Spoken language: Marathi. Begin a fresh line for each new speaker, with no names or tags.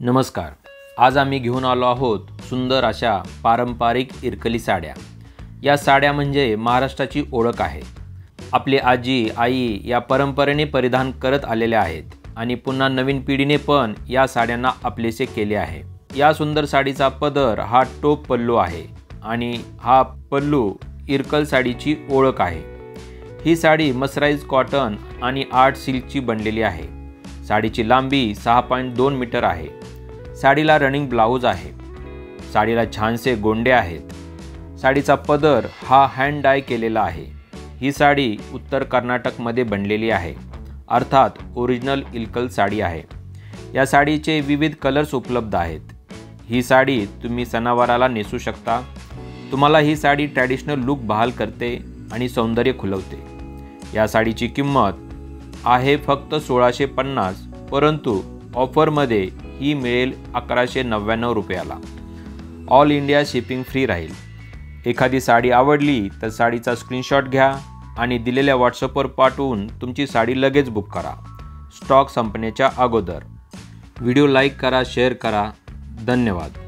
नमस्कार. आज आम्ही घेऊन आलो आहोत सुंदर अशा पारंपरिक इरकली साड्या. या साड्या म्हणजे महाराष्ट्राची ओळख आहे. आपली आजी आई या परंपरेने परिधान करत आलेल्या आहेत आणि पुन्हा नवीन पिढीने पण या साड्यांना आपलेसे केले आहे. या सुंदर साडीचा पदर हा टोप पल्लू आहे आणि हा पल्लू इरकल साडीची ओळख आहे. ही साडी मसराईज कॉटन आणि आर्ट सिल्कची बनलेली आहे. साडीची लांबी 6.2 मीटर आहे. साडीला रनिंग ब्लाऊज आहे. साडीला छानसे गोंडे आहेत. साडीचा पदर हा हँड डाय केलेला आहे. ही साडी उत्तर कर्नाटकमध्ये बनलेली आहे, अर्थात ओरिजिनल इरकल साडी आहे. या साडीचे विविध कलर्स उपलब्ध आहेत. ही साडी तुम्ही सणावाराला नेसू शकता. तुम्हाला ही साडी ट्रॅडिशनल लुक बहाल करते आणि सौंदर्य खुलवते. या साडीची किंमत आहे फक्त 1650, परंतु ऑफरमध्ये ही मिळेल 1199 रुपयाला. ऑल इंडिया शिपिंग फ्री राहील. एखादी साडी आवडली तर साडीचा स्क्रीनशॉट घ्या आणि दिलेल्या व्हॉट्सअपवर पाठवून तुमची साडी लगेच बुक करा, स्टॉक संपण्याच्या अगोदर. व्हिडिओ लाईक करा, शेअर करा. धन्यवाद.